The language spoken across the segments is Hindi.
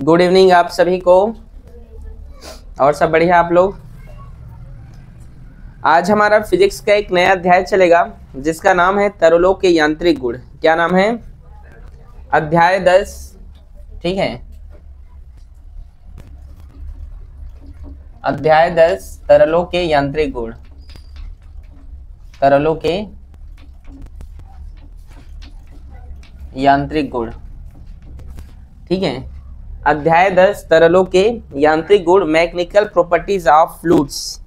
गुड इवनिंग आप सभी को। और सब बढ़िया आप लोग। आज हमारा फिजिक्स का एक नया अध्याय चलेगा जिसका नाम है तरलों के यांत्रिक गुण। क्या नाम है? अध्याय 10। ठीक है, अध्याय 10 तरलों के यांत्रिक गुण। तरलों के यांत्रिक गुण। ठीक है, अध्याय 10 तरलों के यांत्रिक गुण, मैकेनिकल प्रॉपर्टीज ऑफ फ्लूइड्स।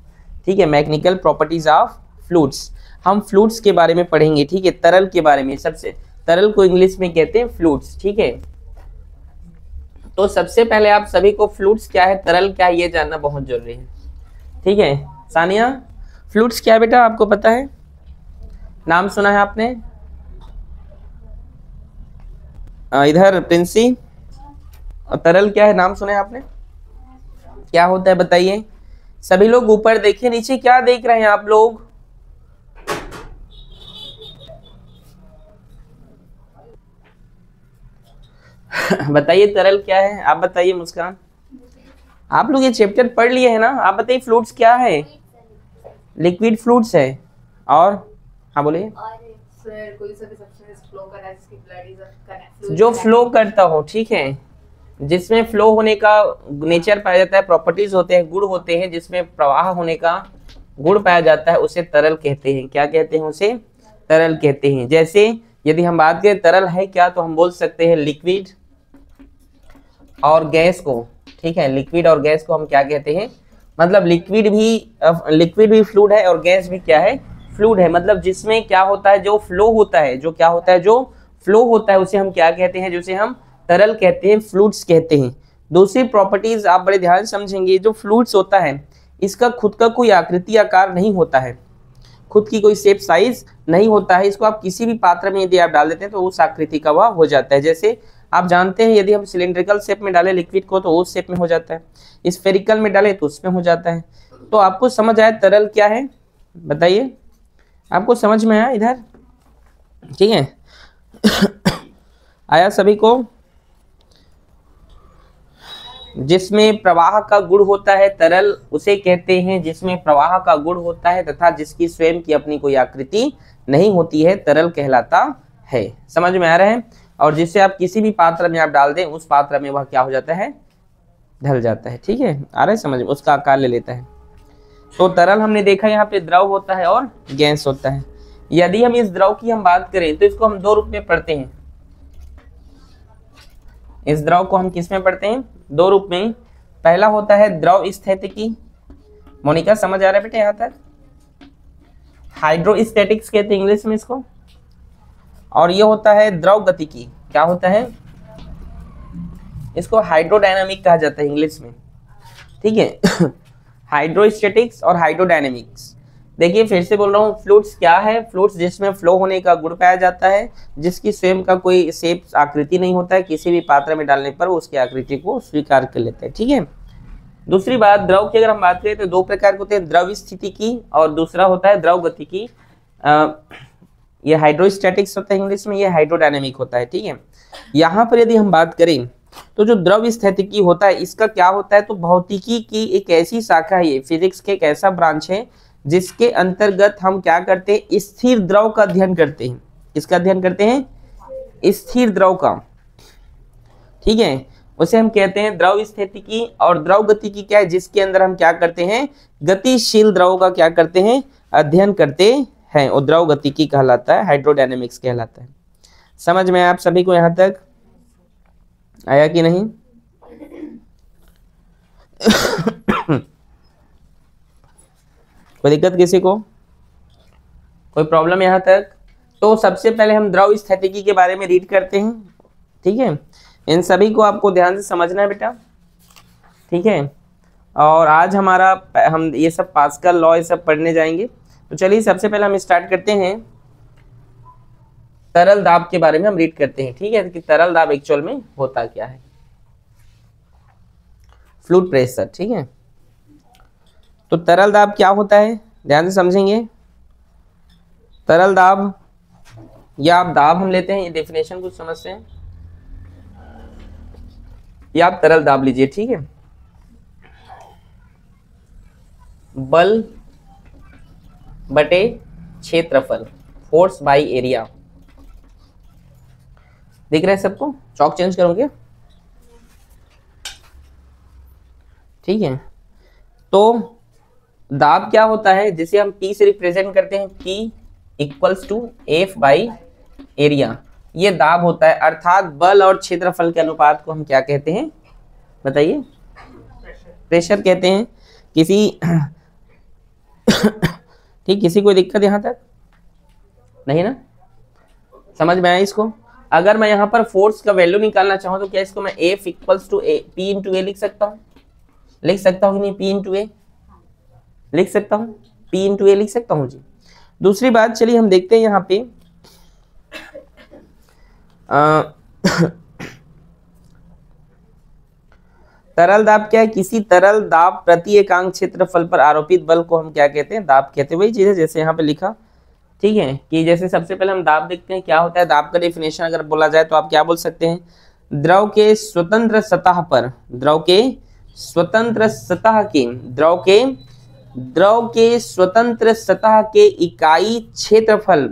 ठीक है, मैकेनिकल प्रॉपर्टीज ऑफ फ्लूइड्स। हम फ्लूइड्स के बारे में पढ़ेंगे। ठीक है, तरल के बारे में। सबसे तरल को इंग्लिश में कहते हैं फ्लूइड्स। ठीक है, तो सबसे पहले आप सभी को फ्लूइड्स क्या है, तरल क्या है, ये जानना बहुत जरूरी है। ठीक है सानिया, फ्लूइड्स क्या है बेटा, आपको पता है? नाम सुना है आपने? इधर प्रिंसी, तरल क्या है, नाम सुने आपने? क्या होता है बताइए। सभी लोग ऊपर देखिए, नीचे क्या देख रहे हैं आप लोग? बताइए तरल क्या है, आप बताइए मुस्कान। आप लोग ये चैप्टर पढ़ लिए है ना? आप बताइए फ्लूइड्स क्या है? लिक्विड फ्लूइड्स है। और हाँ बोलिए। जो फ्लो करता हो, ठीक है, जिसमें फ्लो होने का नेचर पाया जाता है, प्रॉपर्टीज होते हैं, गुण होते हैं, जिसमें प्रवाह होने का गुण पाया जाता है, उसे तरल कहते हैं। क्या कहते हैं? उसे तरल कहते हैं। जैसे यदि हम बात करें तरल है क्या, तो हम बोल सकते हैं लिक्विड और गैस को। ठीक है, लिक्विड और गैस को हम क्या कहते हैं? मतलब लिक्विड भी फ्लूइड है और गैस भी क्या है? फ्लूइड है। मतलब जिसमें क्या होता है, जो फ्लो होता है, जो क्या होता है, जो फ्लो होता है, उसे हम क्या कहते हैं? जिसे हम तरल कहते हैं, फ्लूइड्स कहते हैं। दूसरी प्रॉपर्टीज आप बड़े ध्यान समझेंगे। जो फ्लूइड्स होता है, इसका खुद का कोई आकृति आकार नहीं होता है, खुद की कोई शेप साइज नहीं होता है। इसको आप किसी भी पात्र में यदि आप डाल देते हैं तो उस आकृति का वह हो जाता है। जैसे आप जानते हैं, यदि हम सिलिंड्रिकल शेप में डालें लिक्विड को तो उस शेप में हो जाता है, स्फेरिकल में डालें तो उसमें हो जाता है। तो आपको समझ आया तरल क्या है? बताइए, आपको समझ में आया इधर? ठीक है आया सभी को? जिसमें प्रवाह का गुण होता है तरल उसे कहते हैं, जिसमें प्रवाह का गुण होता है तथा जिसकी स्वयं की अपनी कोई आकृति नहीं होती है, तरल कहलाता है। समझ में आ रहा है? और जिसे आप किसी भी पात्र में आप डाल दें, उस पात्र में वह क्या हो जाता है? ढल जाता है। ठीक है, आ रहा है समझ में? उसका आकार ले लेता है। तो तरल हमने देखा यहाँ पे द्रव होता है और गैस होता है। यदि हम इस द्रव की हम बात करें तो इसको हम दो रूप में पढ़ते हैं। इस द्रव को हम किस में पढ़ते हैं? दो रूप में। पहला होता है द्रव स्थितिकी। मोनिका समझ आ रहा है बेटा यहां तक? हाइड्रोस्टैटिक्स कहते हैं इंग्लिश में इसको। और ये होता है द्रव गतिकी। क्या होता है? इसको हाइड्रोडायनामिक कहा जाता है इंग्लिश में। ठीक है हाइड्रोस्टैटिक्स और हाइड्रोडायनामिक्स। देखिए फिर से बोल रहा हूँ, फ्लूइड्स क्या है? फ्लूइड्स जिसमें फ्लो होने का गुण पाया जाता है, जिसकी स्वयं का कोई शेप आकृति नहीं होता है, किसी भी पात्र में डालने पर उसकी आकृति को स्वीकार कर लेता है। ठीक है। दूसरी बात, द्रव की अगर हम बात करें तो दो प्रकार के होते हैं, द्रव स्थिति की और दूसरा होता है द्रव गति की। ये हाइड्रोस्टैटिक्स होता है इंग्लिश में, ये हाइड्रोडायनेमिक होता है। ठीक है, यहाँ पर यदि हम बात करें तो जो द्रव स्थितिकी होता है, इसका क्या होता है? तो भौतिकी की एक ऐसी शाखा है, ये फिजिक्स के एक ऐसा ब्रांच है जिसके अंतर्गत हम क्या करते हैं? स्थिर द्रव का अध्ययन करते हैं। इसका अध्ययन करते हैं? स्थिर द्रव का। ठीक है, उसे हम कहते हैं द्रव स्थितिकी। और द्रव गतिकी क्या है? जिसके अंदर हम क्या करते हैं? गतिशील द्रव का क्या करते हैं? अध्ययन करते हैं। और द्रव गतिकी कहलाता है, हाइड्रोडायनेमिक्स कहलाता है। समझ में आप सभी को यहाँ तक आया कि नहीं? कोई दिक्कत किसी को? कोई प्रॉब्लम यहाँ तक? तो सबसे पहले हम द्रव स्थितिकी के बारे में रीड करते हैं। ठीक है, इन सभी को आपको ध्यान से समझना है बेटा। ठीक है, और आज हम ये सब पास्कल लॉ ये सब पढ़ने जाएंगे। तो चलिए सबसे पहले हम स्टार्ट करते हैं, तरल दाब के बारे में हम रीड करते हैं। ठीक है, कि तरल दाब एक्चुअल में होता क्या है, फ्लूइड प्रेशर। ठीक है, तो तरल दाब क्या होता है, ध्यान से समझेंगे। तरल दाब या आप दाब हम लेते हैं, ये डेफिनेशन कुछ समझते हैं। ये आप तरल दाब लीजिए, ठीक है। बल बटे क्षेत्रफल, फोर्स बाय एरिया, दिख रहा है सबको? चौक चेंज करोगे, ठीक है। तो दाब क्या होता है, जिसे हम P से रिप्रेजेंट करते हैं, P equals to F by area, ये दाब होता है। अर्थात बल और क्षेत्रफल के अनुपात को हम क्या कहते हैं, बताइए? प्रेशर कहते हैं। किसी ठीक, किसी कोई दिक्कत यहां तक नहीं ना? समझ में आया इसको? अगर मैं यहाँ पर फोर्स का वैल्यू निकालना चाहूँ तो क्या इसको मैं F equals to P into A लिख सकता हूँ? लिख सकता हूँ कि नहीं? P इंटू ए लिख सकता हूँ, P इंटू ए लिख सकता हूँ जी। दूसरी बात, चलिए हम देखते हैं यहाँ पे तरल दाब क्या है? किसी तरल दाब प्रति एकांक क्षेत्रफल पर आरोपित बल को हम क्या कहते हैं? दाब कहते हैं। वही चीज है जैसे यहाँ पे लिखा, ठीक है, कि जैसे सबसे पहले हम दाब देखते हैं क्या होता है। दाब का डेफिनेशन अगर बोला जाए तो आप क्या बोल सकते हैं? द्रव के स्वतंत्र सतह पर, द्रव के स्वतंत्र सतह के, द्रव के स्वतंत्र सतह के इकाई क्षेत्रफल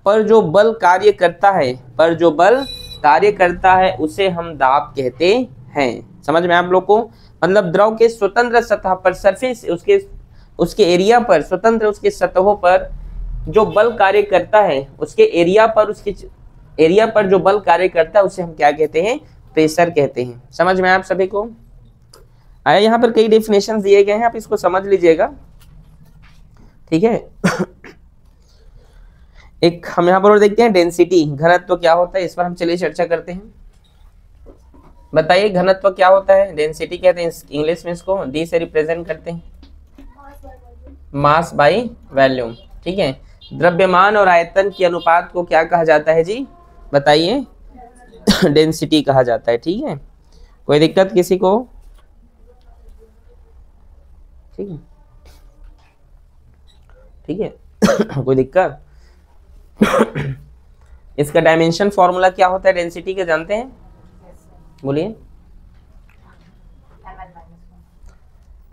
पर जो बल कार्य करता है, पर जो बल कार्य करता है उसे हम दाब कहते हैं। समझ में आप लोग को? मतलब द्रव के स्वतंत्र सतह पर, सरफेस, उसके एरिया पर, स्वतंत्र उसके सतहों पर जो बल कार्य करता है, उसके एरिया पर, उसके एरिया पर जो बल कार्य करता है उसे हम क्या कहते हैं? प्रेशर कहते हैं। समझ में आप सभी को आया? यहाँ पर कई डेफिनेशन दिए गए हैं, आप इसको समझ लीजिएगा, ठीक है। एक हम यहाँ पर और देखते हैं डेंसिटी, घनत्व क्या होता है, इस पर हम चलिए चर्चा करते हैं। बताइए घनत्व क्या होता है? डेंसिटी कहते हैं इंग्लिश में, इसको डी से रिप्रेजेंट करते हैं, मास बाई वॉल्यूम, ठीक है। द्रव्यमान और आयतन के अनुपात को क्या कहा जाता है जी? बताइए? डेंसिटी कहा जाता है, ठीक है। कोई दिक्कत किसी को? ठीक है, ठीक है। कोई दिक्कत? इसका डायमेंशन फॉर्मूला क्या होता है डेंसिटी के, जानते हैं? बोलिए।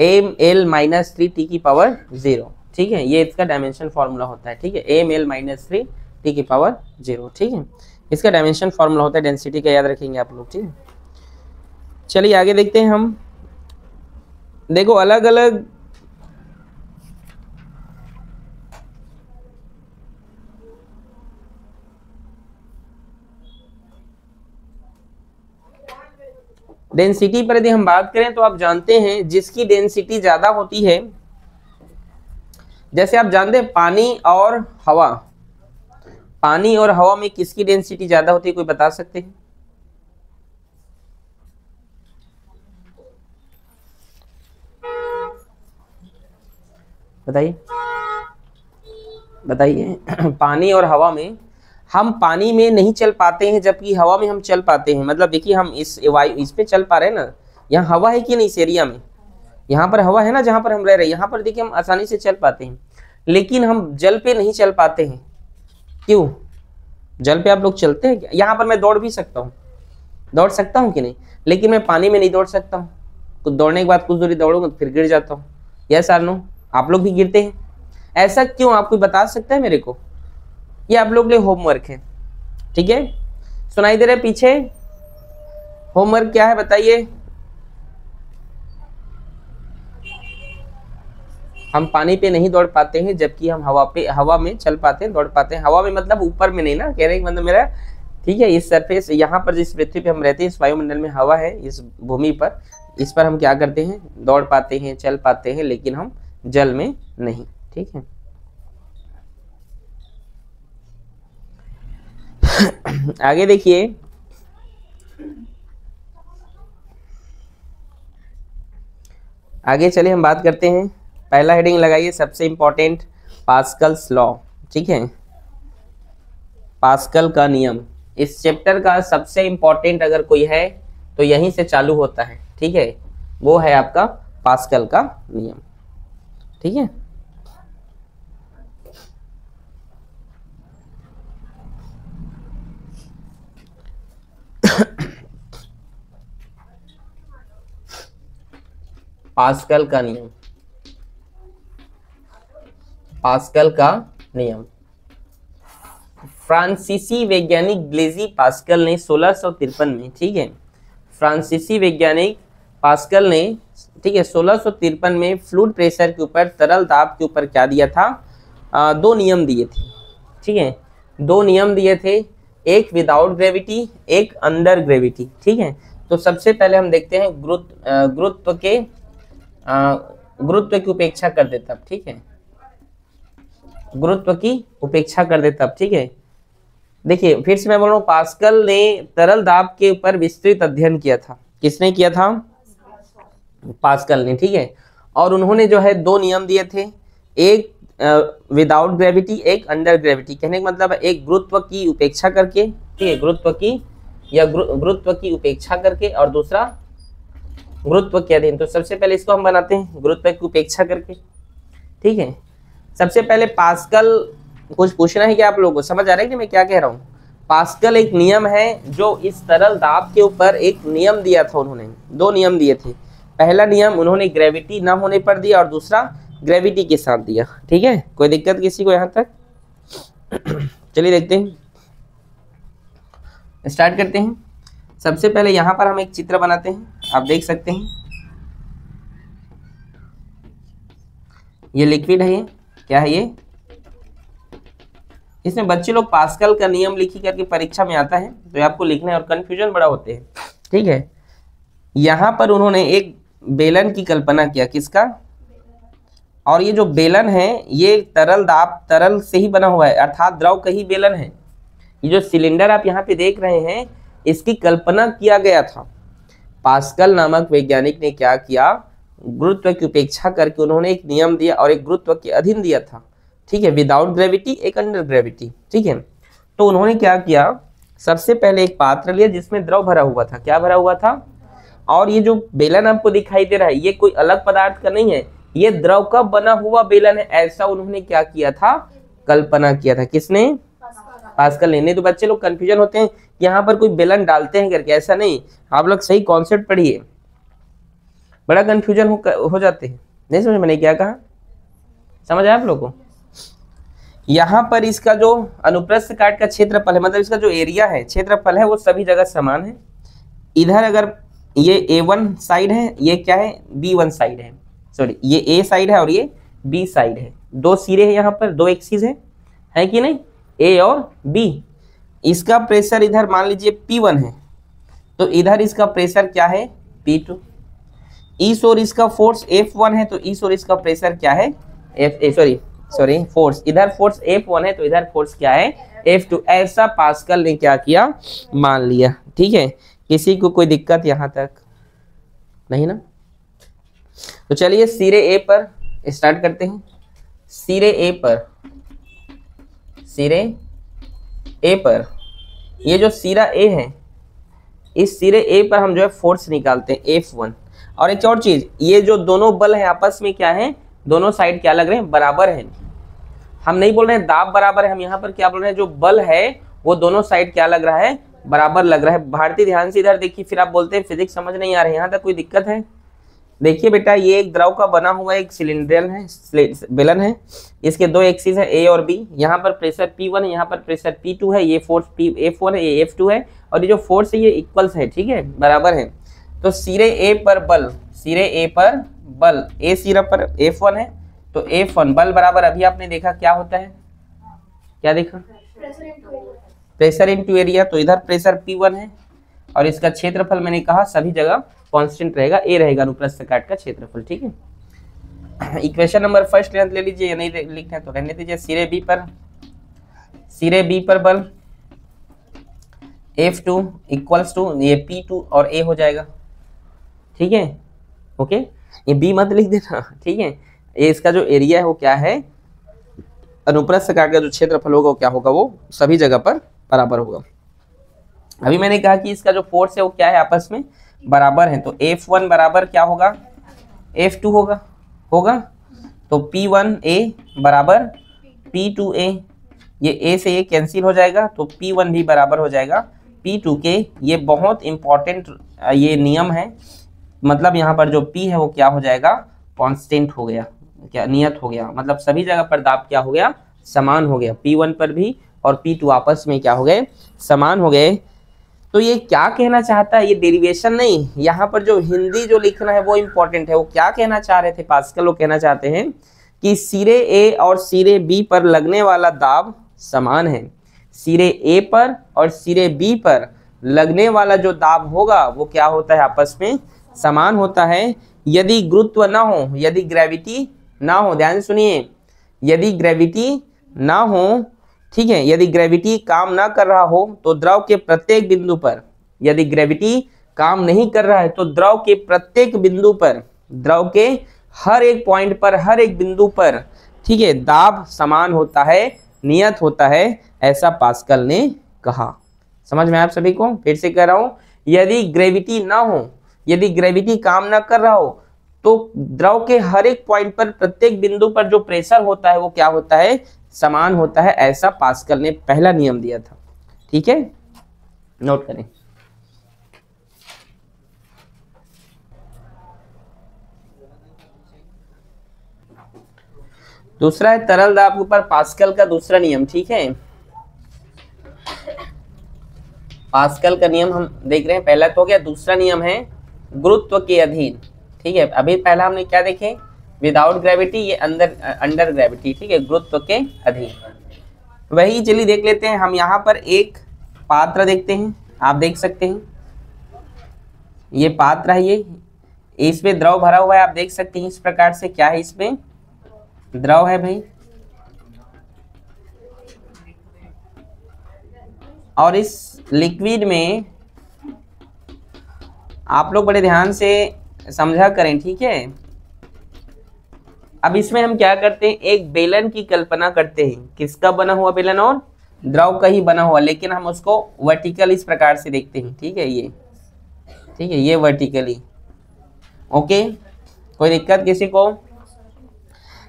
ml-3 की पावर 0, ठीक है, ये इसका डायमेंशन फॉर्मूला होता है, ठीक है। ml-3 t की पावर 0, ठीक है, इसका डायमेंशन फॉर्मूला होता है डेंसिटी का, याद रखेंगे आप लोग, ठीक है। चलिए आगे देखते हैं हम। देखो अलग अलग डेंसिटी पर यदि हम बात करें तो आप जानते हैं जिसकी डेंसिटी ज्यादा होती है, जैसे आप जानते हैं पानी और हवा, पानी और हवा में किसकी डेंसिटी ज्यादा होती है? कोई बता सकते हैं? बताइए, बताइए। पानी और हवा में, हम पानी में नहीं चल पाते हैं जबकि हवा में हम चल पाते हैं। मतलब देखिए हम इस पे चल पा रहे हैं ना, यहाँ हवा है कि नहीं? इस एरिया में यहाँ पर हवा है ना, जहाँ पर हम रह रहे हैं, यहाँ पर देखिए हम आसानी से चल पाते हैं, लेकिन हम जल पे नहीं चल पाते हैं। क्यों? जल पे आप लोग चलते हैं क्या? यहाँ पर मैं दौड़ भी सकता हूँ, दौड़ सकता हूँ कि नहीं, लेकिन मैं पानी में नहीं दौड़ सकता हूँ। कुछ दौड़ने के बाद कुछ दूरी दौड़ूंगा फिर गिर जाता हूँ। यस और नो? आप लोग भी गिरते हैं, ऐसा क्यों? आप कोई बता सकता है मेरे को? ये आप लोग के लिए होमवर्क है, ठीक है। सुनाई दे रहा है पीछे? होमवर्क क्या है बताइए? हम पानी पे नहीं दौड़ पाते हैं जबकि हम हवा में चल पाते हैं, दौड़ पाते हैं। हवा में मतलब ऊपर में नहीं ना, कह रहे हैं मतलब मेरा, ठीक है। इस सरफेस, यहाँ पर जिस पृथ्वी पे हम रहते हैं, इस वायुमंडल में हवा है, इस भूमि पर, इस पर हम क्या करते हैं? दौड़ पाते हैं, चल पाते हैं, लेकिन हम जल में नहीं, ठीक है। आगे देखिए, आगे चलिए हम बात करते हैं। पहला हेडिंग लगाइए, सबसे इंपॉर्टेंट, पास्कल्स लॉ, ठीक है, पास्कल का नियम। इस चैप्टर का सबसे इंपॉर्टेंट अगर कोई है तो यहीं से चालू होता है, ठीक है, वो है आपका पास्कल का नियम, ठीक है। पास्कल का नियम, पास्कल का नियम। फ्रांसीसी वैज्ञानिक ब्लेजी पास्कल ने 1653 में, ठीक है, फ्रांसीसी वैज्ञानिक पास्कल ने, ठीक है, 1653 में फ्लूइड प्रेशर के ऊपर, तरल दाब के ऊपर क्या दिया था, दो नियम दिए थे, ठीक है, दो नियम दिए थे, एक विदाउट ग्रेविटी, एक अंडर ग्रेविटी, ठीक है। तो सबसे पहले हम देखते हैं गुरुत्व की उपेक्षा कर दे तब, ठीक है, गुरुत्व की उपेक्षा कर दे तब, ठीक है। देखिए फिर से मैं बोल रहा हूँ, पास्कल ने तरल दाब के ऊपर विस्तृत अध्ययन किया था। किसने किया था? पास्कल ने, ठीक है। और उन्होंने जो है दो नियम दिए थे, एक विदाउट ग्रेविटी, एक अंडर ग्रेविटी। कहने का मतलब है एक गुरुत्व की उपेक्षा करके, ठीक है, गुरुत्व की उपेक्षा करके, और दूसरा गुरुत्व के अधीन। तो सबसे पहले इसको हम बनाते हैं गुरुत्व की उपेक्षा करके, ठीक है। सबसे पहले पास्कल, कुछ पूछना है क्या आप लोगों को? समझ आ रहा है कि मैं क्या कह रहा हूँ? पास्कल एक नियम है जो इस तरल दाब के ऊपर एक नियम दिया था। उन्होंने दो नियम दिए थे। पहला नियम उन्होंने ग्रेविटी ना होने पर दिया और दूसरा ग्रेविटी के साथ दिया, ठीक है। कोई दिक्कत किसी को यहाँ तक? चलिए देखते हैं, स्टार्ट करते हैं। सबसे पहले यहाँ पर हम एक चित्र बनाते हैं, आप देख सकते हैं ये लिक्विड है, ये क्या है, ये इसमें बच्चे लोग पास्कल का नियम लिखी करके परीक्षा में आता है तो आपको लिखना है और कंफ्यूजन बड़ा होते हैं, ठीक है। यहाँ पर उन्होंने एक बेलन की कल्पना किया, किसका? और ये जो बेलन है ये तरल से ही बना हुआ है, अर्थात द्रव का ही बेलन है। ये जो सिलेंडर आप यहाँ पे देख रहे हैं इसकी कल्पना किया गया था। पास्कल नामक वैज्ञानिक ने क्या किया, गुरुत्व की उपेक्षा करके उन्होंने एक नियम दिया और एक गुरुत्व के अधीन दिया था, ठीक है, विदाउट ग्रेविटी, एक अंडर ग्रेविटी, ठीक है। तो उन्होंने क्या किया, सबसे पहले एक पात्र लिया जिसमें द्रव भरा हुआ था। क्या भरा हुआ था? और ये जो बेलन आपको दिखाई दे रहा है ये कोई अलग पदार्थ का नहीं है, ये द्रव का बना हुआ बेलन है। ऐसा उन्होंने क्या किया था, कल्पना किया था। किसने? पास्कल ने। नहीं तो बच्चे लोग कंफ्यूजन होते हैं यहाँ पर कोई बेलन डालते हैं करके, ऐसा नहीं। आप लोग सही कॉन्सेप्ट पढ़िए, बड़ा कंफ्यूजन हो जाते हैं। नहीं समझ मैंने क्या कहा? समझ आया आप लोगों को? यहाँ पर इसका जो अनुप्रस्थ काट का क्षेत्रफल है, मतलब इसका जो एरिया है, क्षेत्रफल है, वो सभी जगह समान है। इधर अगर ये A1 साइड है, ये क्या है, B1 साइड है, सॉरी ये A साइड है और ये B साइड है। दो सिरे हैं यहाँ पर, दो एक्सिस है कि नहीं, A और B। इसका प्रेशर इधर मान लीजिए P1 है तो इधर इसका प्रेशर क्या है, P2। इस और इसका फोर्स F1 है तो इस और इसका प्रेशर क्या है, सॉरी फोर्स, इधर फोर्स F1 है तो इधर फोर्स क्या है, F2। ऐसा पास्कल ने क्या किया, मान लिया, ठीक है। किसी को कोई दिक्कत यहाँ तक नहीं ना? तो चलिए सिरे A पर स्टार्ट करते हैं। सिरे A पर ये जो सिरा A है, इस सिरे A पर हम जो है फोर्स निकालते हैं F1। और एक और चीज, ये जो दोनों बल हैं आपस में क्या है, दोनों साइड क्या लग रहे हैं, बराबर हैं। हम नहीं बोल रहे हैं दाब बराबर है, हम यहाँ पर क्या बोल रहे हैं, जो बल है वो दोनों साइड क्या लग रहा है, बराबर लग रहा है। भारतीय ध्यान से इधर देखिए, फिर आप बोलते हैं फिजिक्स समझ नहीं आ रही, यहाँ तक कोई दिक्कत है? देखिए बेटा, ये एक द्रव का बना हुआ एक सिलेंड्रल है, बेलन है, इसके दो एक्सिस है A और B। यहाँ पर प्रेशर P1 है, यहाँ पर प्रेशर P2 है, ये फोर्स F1 है, ये F2 है, और ये जो फोर्स है ये इक्वल्स है, ठीक है, बराबर है। तो सिरे A पर बल, A सिरा पर F1 है तो F1 बल बराबर, अभी आपने देखा क्या होता है, क्या देखा, प्रेशर इनटू एरिया। तो इधर प्रेशर P1 है और इसका क्षेत्रफल मैंने कहा सभी जगह कांस्टेंट रहेगा, A रहेगा अनुप्रस्थ काट का क्षेत्रफल, ठीक है। इक्वेशन नंबर फर्स्ट लेंथ ले लीजिए, या नहीं लिखना है तो रहने दीजिए। सिरे B पर बल F2 इक्वल्स टू ये P2 और A हो जाएगा, ठीक है, ओके। ये B मत लिख देना, ठीक है। ये इसका जो एरिया है वो क्या है, अनुप्रस्थ काट का जो क्षेत्रफल होगा वो क्या होगा, वो सभी जगह पर बराबर होगा। अभी मैंने कहा कि इसका जो फोर्स है वो क्या है, आपस में बराबर है। तो F1 बराबर क्या होगा, F2 होगा। तो P1A बराबर P2A, ये A से ये कैंसिल हो जाएगा तो P1 भी बराबर हो जाएगा P2 के। ये बहुत इंपॉर्टेंट ये नियम है, मतलब यहाँ पर जो P है वो क्या हो जाएगा, कांस्टेंट हो गया, क्या नियत हो गया, मतलब सभी जगह पर दाब क्या हो गया, समान हो गया। P1 पर भी और P2 आपस में क्या हो गए, समान हो गए। तो ये क्या कहना चाहता है, ये डेरिवेशन नहीं, यहाँ पर जो हिंदी जो लिखना है वो इंपॉर्टेंट है। वो क्या कहना चाह रहे थे पास्कल, वो कहना चाहते हैं कि सिरे ए और सिरे बी पर लगने वाला दाब समान है। सिरे ए पर और सिरे बी पर लगने वाला जो दाब होगा वो क्या होता है, आपस में समान होता है। यदि गुरुत्व ना हो, यदि ग्रेविटी ना हो, ध्यान से सुनिए, यदि ग्रेविटी ना हो, ठीक है, यदि ग्रेविटी काम ना कर रहा हो तो द्रव के प्रत्येक बिंदु पर, यदि ग्रेविटी काम नहीं कर रहा है तो द्रव के प्रत्येक बिंदु पर, द्रव के हर एक पॉइंट पर, हर एक बिंदु पर, ठीक है, दाब समान होता है, नियत होता है, ऐसा पास्कल ने कहा। समझ में आप सभी को? फिर से कह रहा हूं, यदि ग्रेविटी ना हो, यदि ग्रेविटी काम ना कर रहा हो तो द्रव के हर एक पॉइंट पर, प्रत्येक बिंदु पर जो प्रेशर होता है वो क्या होता है, समान होता है, ऐसा पास्कल ने पहला नियम दिया था। ठीक है, नोट करें। दूसरा है तरल दाब के ऊपर पास्कल का दूसरा नियम। ठीक है, पास्कल का नियम हम देख रहे हैं, पहला तो हो गया, दूसरा नियम है गुरुत्व के अधीन। ठीक है, अभी पहला हमने क्या देखे, विदाउट ग्रेविटी, ये अंडर ग्रेविटी। ठीक है, गुरुत्व के अधीन। वही चलिए देख लेते हैं हम। यहाँ पर एक पात्र देखते हैं, आप देख सकते हैं, ये पात्र है, ये इसमें द्रव भरा हुआ है, आप देख सकते हैं इस प्रकार से। क्या है, इसमें द्रव है भाई, और इस लिक्विड में आप लोग बड़े ध्यान से समझा करें। ठीक है, अब इसमें हम क्या करते हैं, एक बेलन की कल्पना करते हैं। किसका बना हुआ बेलन, और द्रव का ही बना हुआ, लेकिन हम उसको वर्टिकल इस प्रकार से देखते हैं। ठीक है, ये ठीक है, ये वर्टिकली। ओके, कोई दिक्कत किसी को?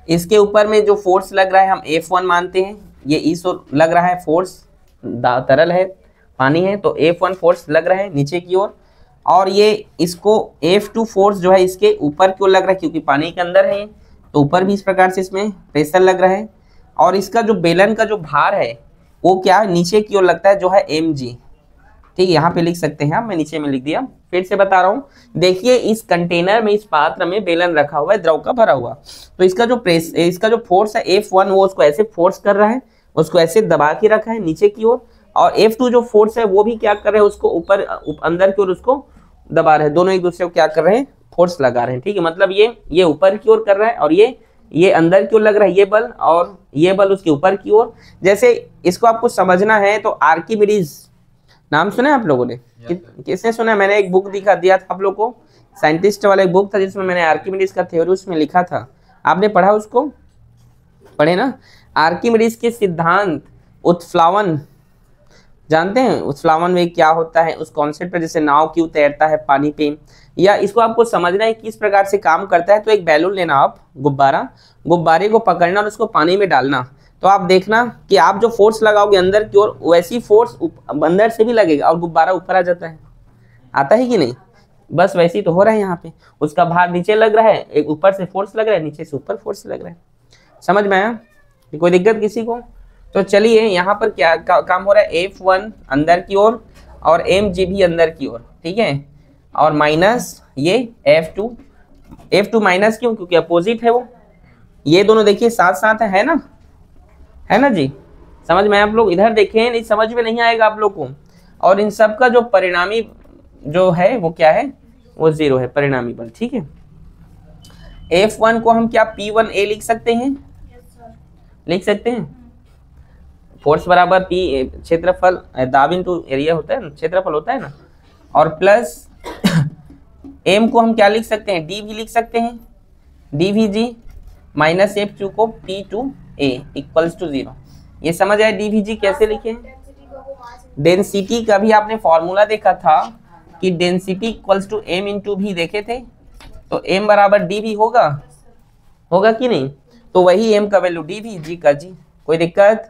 इसके ऊपर में जो फोर्स लग रहा है हम F1 मानते हैं। ये इस ओर लग रहा है फोर्स, तरल है, पानी है, तो F1 फोर्स लग रहा है नीचे की ओर, और ये इसको F2 फोर्स जो है इसके ऊपर की ओर लग रहा है, क्योंकि पानी के अंदर है तो ऊपर भी इस प्रकार से इसमें प्रेशर लग रहा है। और इसका जो बेलन का जो भार है वो क्या नीचे की ओर लगता है, जो है mg। ठीक है, यहाँ पे लिख सकते हैं आप, मैं नीचे में लिख दिया, फिर से बता रहा हूँ। देखिए इस कंटेनर में, इस पात्र में बेलन रखा हुआ है, द्रव का भरा हुआ, तो इसका जो फोर्स है F1, वो उसको ऐसे फोर्स कर रहा है, उसको ऐसे दबा के रखा है नीचे की ओर, और F2 जो फोर्स है वो भी क्या कर रहे हैं, उसको ऊपर अंदर की ओर उसको दबा रहे हैं। दोनों एक दूसरे को क्या कर रहे हैं, फोर्स लगा रहे हैं। ठीक है, मतलब ये ऊपर की ओर कर रहा है और ये अंदर की ओर लग रहा है, ये बल, और ये बल उसके ऊपर की ओर। जैसे इसको आपको समझना है तो आर्किमिडीज नाम सुना है आप लोगों ने? किसने सुना है? मैंने एक बुक दिया था आप लोग को, साइंटिस्ट वाला एक बुक था जिसमें मैंने आर्किमिडीज का थ्योरी उसमें लिखा था, आपने पढ़ा उसको? पढ़े ना? आर्किमिडीज के सिद्धांत, उत्प्लावन जानते हैं? उत्प्लावन में क्या होता है, उस कॉन्सेप्ट पर, जैसे नाव क्यों तैरता है पानी पे, या इसको आपको समझना है किस प्रकार से काम करता है। तो एक बैलून लेना, आप गुब्बारे को पकड़ना और उसको पानी में डालना, तो आप देखना कि आप जो फोर्स लगाओगे अंदर की ओर, वैसी फोर्स अंदर से भी लगेगा और गुब्बारा ऊपर आ जाता है। आता है कि नहीं? बस वैसे ही तो हो रहा है यहाँ पे, उसका भार नीचे लग रहा है, एक ऊपर से फोर्स लग रहा है, नीचे से ऊपर फोर्स लग रहा है। समझ में आया? कोई दिक्कत किसी को? तो चलिए यहाँ पर क्या काम हो रहा है, F1 अंदर की ओर और mg भी अंदर की ओर। ठीक है, और माइनस ये F2 माइनस क्यों? क्योंकि अपोजिट है वो, ये दोनों देखिए साथ साथ है ना, है ना जी? समझ में? आप लोग इधर देखें, नहीं समझ में नहीं आएगा आप लोग को। और इन सब का जो परिणामी जो है वो क्या है, वो 0 है, परिणामी बल। ठीक है, F1 को हम क्या P1A लिख सकते हैं? लिख सकते हैं, फोर्स बराबर P क्षेत्रफल, दाब इनटू एरिया होता है ना, क्षेत्रफल होता है ना, और प्लस M को हम क्या लिख सकते हैं, D भी लिख सकते हैं, DVG माइनस F2 को P2A इक्वल्स टू 0। ये समझ आए DVG कैसे लिखे? डेंसिटी का भी आपने फॉर्मूला देखा था कि density equals to M into V देखे थे, तो M बराबर D भी होगा कि नहीं? तो वही M का वैल्यू DVG का जी। कोई दिक्कत?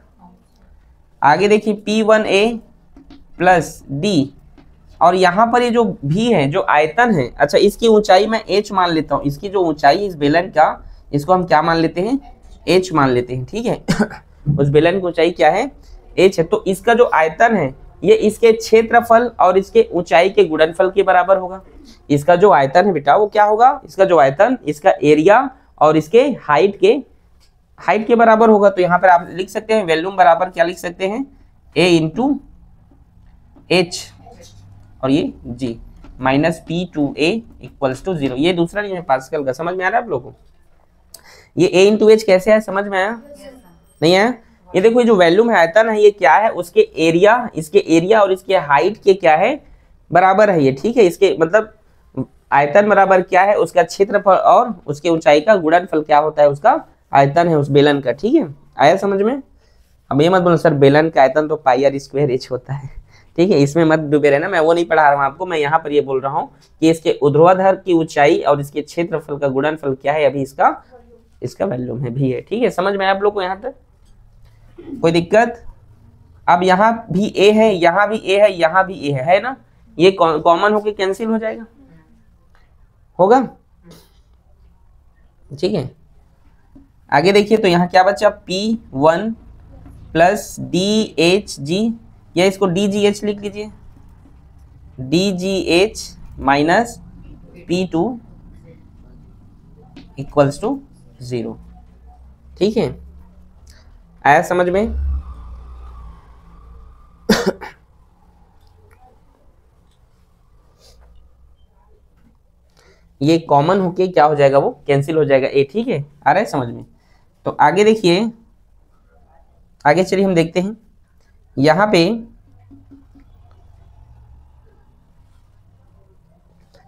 आगे देखिए P1A प्लस D और यहाँ पर ये जो भी है, जो आयतन है, अच्छा इसकी ऊंचाई मैं h मान लेता हूँ, इसकी जो ऊंचाई इस बेलन का, इसको हम क्या मान लेते हैं, h मान लेते हैं, ठीक है। उस बेलन की ऊंचाई क्या है, h है। तो इसका जो आयतन है ये इसके क्षेत्रफल और इसके ऊंचाई के गुणनफल के बराबर होगा। इसका जो आयतन है बेटा वो क्या होगा, इसका जो आयतन, इसका एरिया और इसके हाइट के बराबर होगा। तो यहाँ पर आप लिख सकते हैं वॉल्यूम बराबर क्या लिख सकते हैं, a इंटू h और ये g minus P2A equals to 0। ये दूसरा नियम है पास्कल का, समझ में आ रहा है आप लोगों को। ये a इंटू एच कैसे है, समझ में आया, नहीं आया। ये देखो ये जो वॉल्यूम है, आयतन है, ये क्या है, उसके एरिया, इसके एरिया और इसके हाइट के क्या है, बराबर है ये, ठीक है। इसके मतलब आयतन बराबर क्या है, उसका क्षेत्रफल और उसके ऊंचाई का गुणनफल क्या होता है, उसका आयतन है उस बेलन का, ठीक है। आया समझ में। अब ये मत बोलो सर बेलन का आयतन तो पाई आर स्क्वायर एच होता है, ठीक है, इसमें मत डूबे रहना, मैं वो नहीं पढ़ा रहा हूँ आपको। मैं यहाँ पर ये बोल रहा हूँ कि इसके ऊर्ध्वाधर की ऊंचाई और इसके क्षेत्रफल का गुणनफल क्या है, अभी इसका वॉल्यूम है भी है, ठीक है। समझ में आप लोग को यहाँ तक कोई दिक्कत। अब यहाँ भी a है, यहाँ भी a है, यहाँ भी a है ना, ये कॉमन होके कैंसिल हो जाएगा, होगा, ठीक है। आगे देखिए तो यहाँ क्या बचा, P1 प्लस DHG, या इसको DGH लिख लीजिए, DGH minus P2 equals to 0, ठीक है। आया समझ में। ये कॉमन होके क्या हो जाएगा, वो कैंसिल हो जाएगा a, ठीक है। आ रहा है समझ में। तो आगे देखिए, आगे चलिए हम देखते हैं, यहाँ पे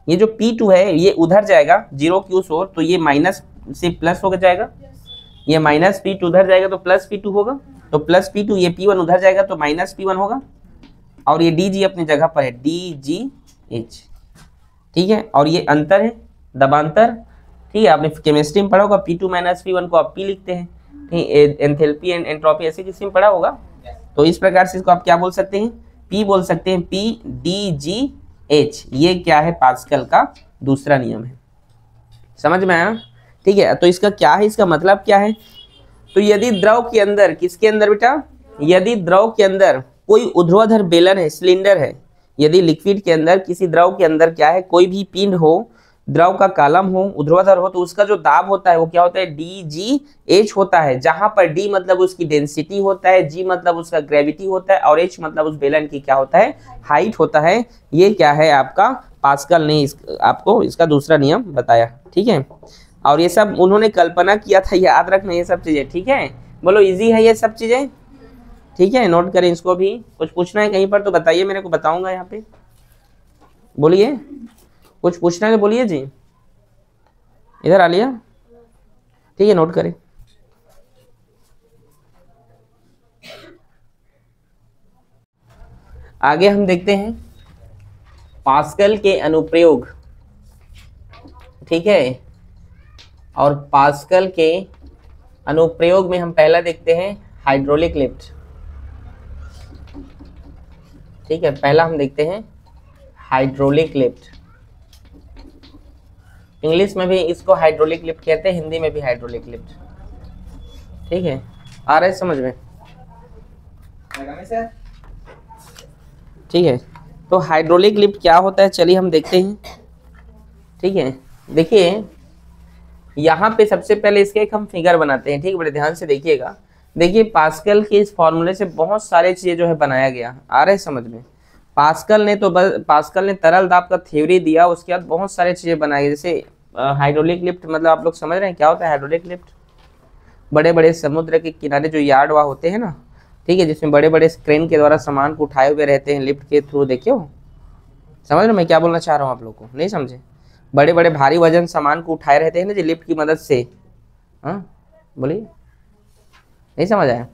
ये जो P2 है ये उधर जाएगा 0 की उस ओर, तो ये माइनस से प्लस हो जाएगा, ये माइनस P2 उधर जाएगा तो प्लस P2 होगा, तो प्लस P2, ये P1 उधर जाएगा तो माइनस P1 होगा, और ये DG अपनी जगह पर है, DGH, ठीक है। और ये अंतर है, दबांतर, ठीक है, आपने केमिस्ट्री में पढ़ा होगा, P2 माइनस P1 को आप P लिखते हैं, ठीक, एंथैल्पी एंड एंट्रोपी ऐसे किसी में पढ़ा होगा। तो इस प्रकार से इसको आप क्या बोल सकते हैं, P बोल सकते हैं, PDGH। ये क्या है, पास्कल का दूसरा नियम है, समझ में आया, ठीक है। तो इसका क्या है, इसका मतलब क्या है, तो यदि द्रव के अंदर, किसके अंदर बेटा, यदि द्रव के अंदर कोई ऊर्ध्वाधर बेलन है, सिलेंडर है, यदि लिक्विड के अंदर, किसी द्रव के अंदर क्या है, कोई भी पिंड हो, द्रव का कालम हो, ऊर्ध्वाधर हो, तो उसका जो दाब होता है वो क्या होता है, DGH होता है, जहां पर D मतलब उसकी डेंसिटी होता है, G मतलब उसका ग्रेविटी होता है, और H मतलब उस बेलन की क्या होता है, हाइट होता है। ये क्या है आपका, पास्कल ने आपको इसका दूसरा नियम बताया, ठीक है। और ये सब उन्होंने कल्पना किया था, याद रखना ये सब चीजें, ठीक है। बोलो इजी है ये सब चीजें, ठीक है, नोट करें इसको भी। कुछ पूछना है कहीं पर तो बताइए, मेरे को बताऊंगा यहाँ पे, बोलिए, कुछ पूछना है तो बोलिए जी, इधर आ लिया, ठीक है, नोट करें। आगे हम देखते हैं पास्कल के अनुप्रयोग, ठीक है। और पास्कल के अनुप्रयोग में हम पहला देखते हैं हाइड्रोलिक लिफ्ट, ठीक है। पहला हम देखते हैं हाइड्रोलिक लिफ्ट, इंग्लिश में भी इसको हाइड्रोलिक लिफ्ट कहते हैं, हिंदी में भी हाइड्रोलिक लिफ्ट, ठीक है। आ रहा है समझ में, ठीक है। तो हाइड्रोलिक लिफ्ट क्या होता है, चलिए हम देखते हैं, ठीक है। देखिए यहाँ पे सबसे पहले इसके एक हम फिगर बनाते हैं, ठीक है, बड़े ध्यान से देखिएगा। देखिए पास्कल के इस फॉर्मूले से बहुत सारे चीजें जो है बनाया गया, आ रहे समझ में। पास्कल ने तरल दाब का थ्योरी दिया, उसके बाद बहुत सारे चीजें बनाई, जैसे हाइड्रोलिक लिफ्ट, मतलब आप लोग समझ रहे हैं क्या होता है हाइड्रोलिक लिफ्ट। बड़े बड़े समुद्र के किनारे जो यार्ड वहाँ होते हैं ना, ठीक है, जिसमें बड़े बड़े क्रेन के द्वारा सामान को उठाए हुए रहते हैं लिफ्ट के थ्रू, देखियो, समझ रहे मैं क्या बोलना चाह रहा हूँ, आप लोग को नहीं समझे। बड़े बड़े भारी वजन सामान को उठाए रहते हैं ना जी लिफ्ट की मदद से, हाँ बोलिए, नहीं समझ आया।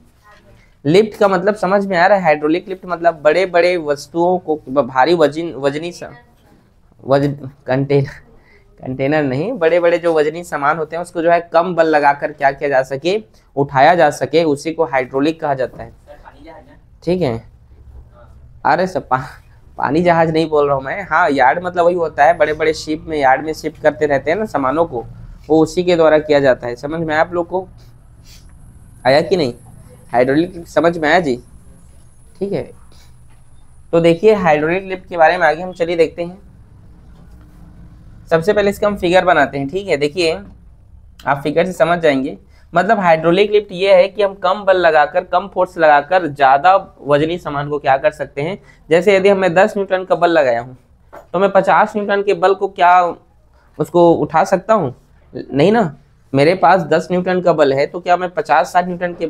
लिफ्ट का मतलब समझ में आ रहा है, हाइड्रोलिक लिफ्ट मतलब बड़े बड़े वस्तुओं को, भारी वजनी कंटेनर नहीं, बड़े बड़े जो वजनी सामान होते हैं उसको जो है कम बल लगाकर क्या किया जा सके, उठाया जा सके, उसी को हाइड्रोलिक कहा जाता है, ठीक है। अरे सब पानी जहाज नहीं बोल रहा हूँ मैं, हाँ यार्ड मतलब वही होता है, बड़े बड़े शिप में यार्ड में शिफ्ट करते रहते हैं ना सामानों को, वो उसी के द्वारा किया जाता है। समझ में आप लोग को आया कि नहीं? हाइड्रोलिक समझ में आया जी? ठीक है, तो देखिए हाइड्रोलिक लिफ्ट के बारे में आगे हम चलिए देखते हैं। सबसे पहले इसका हम फिगर बनाते हैं, ठीक है। देखिए आप फिगर से समझ जाएंगे। मतलब हाइड्रोलिक लिफ्ट ये है कि हम कम बल लगाकर, कम फोर्स लगाकर ज़्यादा वजनी सामान को क्या कर सकते हैं। जैसे यदि मैं 10 न्यूटन का बल लगाया हूँ तो मैं 50 न्यूटन के बल को क्या उसको उठा सकता हूँ? नहीं ना। मेरे पास 10 न्यूटन का बल है तो क्या मैं 50-60 न्यूटन के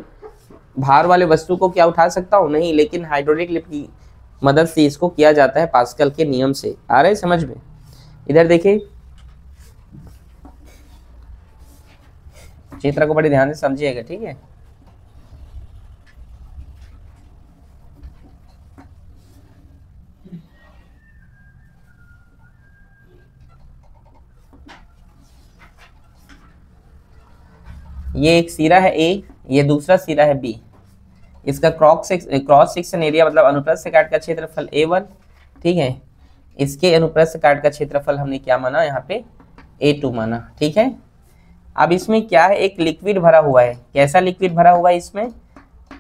भार वाले वस्तु को क्या उठा सकता हूँ? नहीं। लेकिन हाइड्रोलिक लिफ्ट की मदद से इसको किया जाता है पास्कल के नियम से। आ रहा है समझ में? इधर देखिए, चित्र को बड़े ध्यान से समझिएगा, ठीक है। ये एक सिरा है ए, ये दूसरा सिरा है बी। इसका क्रॉस सेक्शन एरिया मतलब अनुप्रस्थ काट का क्षेत्रफल A1, ठीक है। इसके अनुप्रस्थ काट का क्षेत्रफल हमने क्या माना यहाँ पे? A2 माना, ठीक है। अब इसमें क्या है? एक लिक्विड भरा हुआ है। कैसा लिक्विड भरा हुआ है? इसमें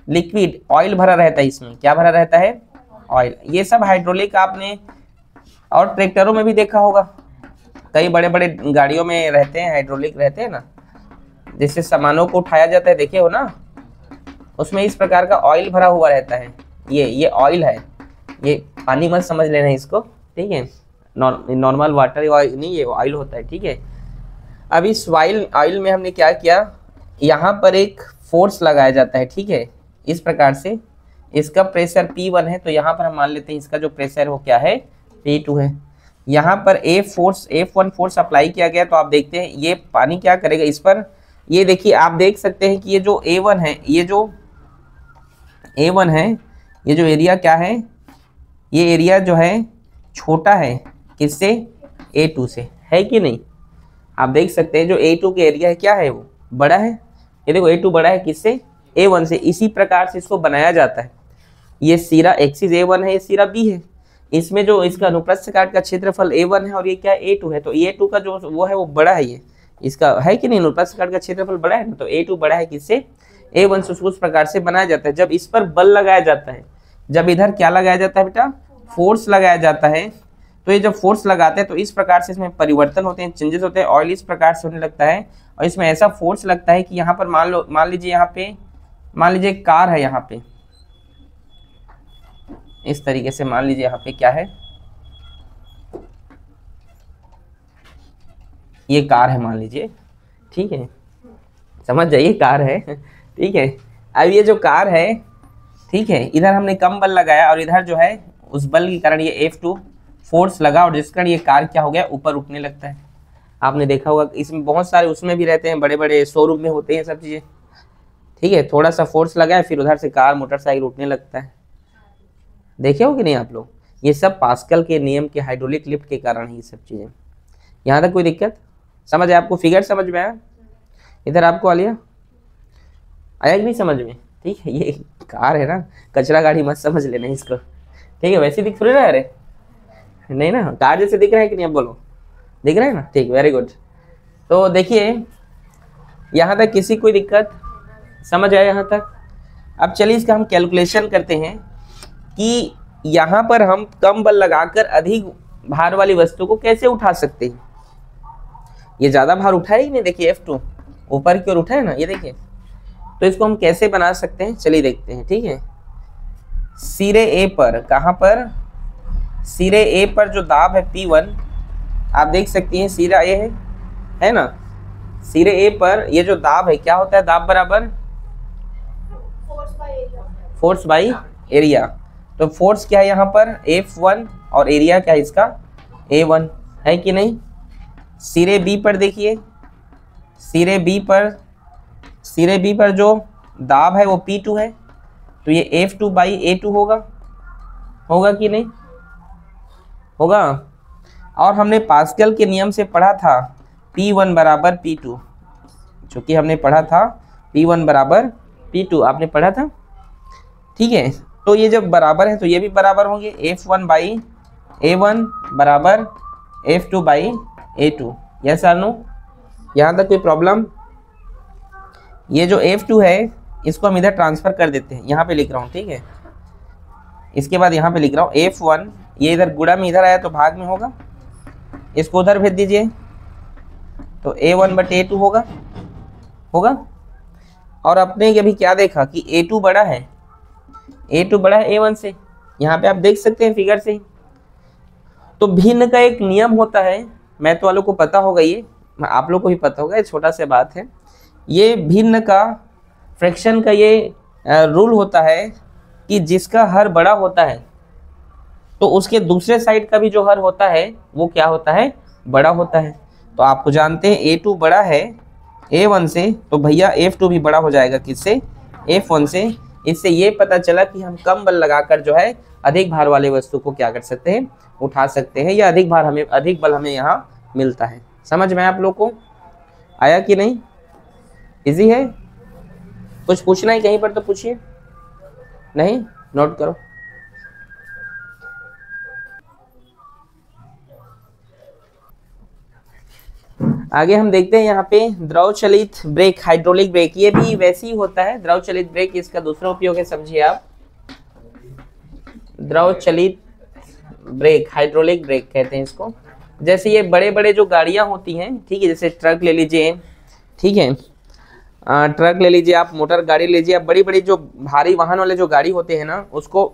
लिक्विड ऑयल भरा रहता है। इसमें क्या भरा रहता है? ऑयल। ये सब हाइड्रोलिक आपने और ट्रैक्टरों में भी देखा होगा, कई बड़े बड़े गाड़ियों में रहते हैं, हाइड्रोलिक रहते हैं ना, जिससे सामानों को उठाया जाता है, देखे हो ना, उसमें इस प्रकार का ऑयल भरा हुआ रहता है। ये ऑयल है, ये पानी मत समझ लेना इसको, ठीक है। नॉर्मल वाटर ऑयल नहीं, ये ऑयल होता है, ठीक है। अब इस ऑयल में हमने क्या किया, यहाँ पर एक फोर्स लगाया जाता है, ठीक है। इस प्रकार से इसका प्रेशर P1 है, तो यहाँ पर हम मान लेते हैं इसका जो प्रेशर है वो क्या है? P2 है। यहाँ पर F1 फोर्स अप्लाई किया गया, तो आप देखते हैं ये पानी क्या करेगा इस पर। ये देखिए आप देख सकते हैं कि ये जो A1 है, ये जो एरिया क्या है, ये एरिया जो है छोटा है किससे? A2 से, है कि नहीं? आप देख सकते हैं जो A2 के एरिया है क्या है, वो बड़ा है। ये देखो A2 बड़ा है किससे? A1 से। इसी प्रकार से इसको बनाया जाता है। ये सिरा एक्सिस A1 है, ये सिरा B है। इसमें जो इसका अनुप्रस्थ काट का क्षेत्रफल A1 है और ये क्या A2 है, तो A2 का जो वो है वो बड़ा है, ये इसका है कि नहीं? अनुप्रस्थ काट का क्षेत्रफल बड़ा है ना, तो A2 बड़ा है किससे? A1 से। उस प्रकार से बनाया जाता है। जब इस पर बल लगाया जाता है, जब इधर क्या लगाया जाता है बेटा? फोर्स लगाया जाता है। तो ये जब फोर्स लगाते हैं तो इस प्रकार से इसमें परिवर्तन होते हैं, चेंजेस होते हैं। ऑयल इस प्रकार से होने लगता है और इसमें ऐसा फोर्स लगता है कि यहाँ पर मान लीजिए यहाँ पे मान लीजिए कार है, यहाँ पे इस तरीके से मान लीजिए यहाँ पे क्या है, ये कार है मान लीजिए, ठीक है। समझ जाइए कार है, ठीक है। अब ये जो कार है, ठीक है, इधर हमने कम बल लगाया और इधर जो है उस बल के कारण ये F2 फोर्स लगा और जिस कारण ये कार क्या हो गया? ऊपर उठने लगता है। आपने देखा होगा इसमें बहुत सारे उसमें भी रहते हैं, बड़े बड़े शोरूम में होते हैं सब चीज़ें, ठीक है। थोड़ा सा फोर्स लगाए फिर उधर से कार मोटरसाइकिल उठने लगता है। देखे हो कि नहीं आप लोग? ये सब पास्कल के नियम के हाइड्रोलिक लिफ्ट के कारण ही ये सब चीज़ें। यहाँ तक कोई दिक्कत समझ आया आपको? फिगर समझ में आया? इधर आपको आलिया आया कि नहीं समझ में? ठीक है, ये कार है ना, कचरा गाड़ी मत समझ लेना इसको, ठीक है। वैसे दिख थोड़ी रहा है? अरे नहीं ना, कार जैसे दिख रहा है कि नहीं? अब बोलो, दिख रहा है ना? ठीक, वेरी गुड। तो देखिए यहाँ तक किसी कोई दिक्कत समझ आया यहाँ तक? अब चलिए इसका हम कैलकुलेशन करते हैं कि यहाँ पर हम कम बल लगाकर अधिक भार वाली वस्तु को कैसे उठा सकते हैं। ये ज़्यादा भार उठाया ही नहीं, देखिए F2 ऊपर की ओर उठा है ना, ये देखिए। तो इसको हम कैसे बना सकते हैं, चलिए देखते हैं, ठीक है। सिरे A पर, कहाँ पर? सिरे A पर जो दाब है P1, आप देख सकती हैं सिरा A है ना। सिरे A पर ये जो दाब है क्या होता है? दाब बराबर फोर्स बाई एरिया। तो फोर्स क्या है यहाँ पर? F1 और एरिया क्या है इसका? A1, है कि नहीं। सिरे B पर देखिए, सिरे B पर जो दाब है वो P2 है, तो ये F2 बाई A2 होगा कि नहीं? होगा। और हमने पास्कल के नियम से पढ़ा था P1 बराबर P2, चूँकि हमने पढ़ा था P1 बराबर P2, आपने पढ़ा था, ठीक है। तो ये जब बराबर है तो ये भी बराबर होंगे, F1 बाई A1 बराबर F2 by A2। Yes are no? यहाँ तक कोई प्रॉब्लम? ये जो F2 है इसको हम इधर ट्रांसफर कर देते हैं, यहाँ पे लिख रहा हूँ, ठीक है। इसके बाद यहाँ पे लिख रहा हूँ F1, ये इधर गुणा में इधर आया तो भाग में होगा, इसको उधर भेज दीजिए तो A1 बटे A2 होगा। और आपने अभी क्या देखा कि A2 बड़ा है A1 से, यहाँ पे आप देख सकते हैं फिगर से। तो भिन्न का एक नियम होता है, मैथ वालों को पता होगा, ये आप लोग को भी पता होगा, ये छोटा सा बात है। ये भिन्न का फ्रैक्शन का ये रूल होता है कि जिसका हर बड़ा होता है तो उसके दूसरे साइड का भी जो हर होता है वो क्या होता है, बड़ा होता है। तो आपको जानते हैं A2 बड़ा है A1 से, तो भैया F2 भी बड़ा हो जाएगा किससे, F1 से। इससे ये पता चला कि हम कम बल लगाकर जो है अधिक भार वाले वस्तु को क्या कर सकते हैं, उठा सकते हैं, या अधिक बल हमें यहाँ मिलता है। समझ में आप लोग को आया कि नहीं? इजी है? कुछ पूछना है कहीं पर तो पूछिए, नहीं नोट करो। आगे हम देखते हैं यहाँ पे द्रव चलित ब्रेक, हाइड्रोलिक ब्रेक। ये भी वैसे ही होता है द्रव चलित ब्रेक, इसका दूसरा उपयोग है, समझिए आप। द्रव चलित ब्रेक, हाइड्रोलिक ब्रेक कहते हैं इसको। जैसे ये बड़े बड़े जो गाड़ियां होती हैं, ठीक है, जैसे ट्रक ले लीजिए, ठीक है, ट्रक ले लीजिए आप, मोटर गाड़ी लीजिए आप, बड़ी बड़ी जो भारी वाहन वाले जो गाड़ी होते हैं ना, उसको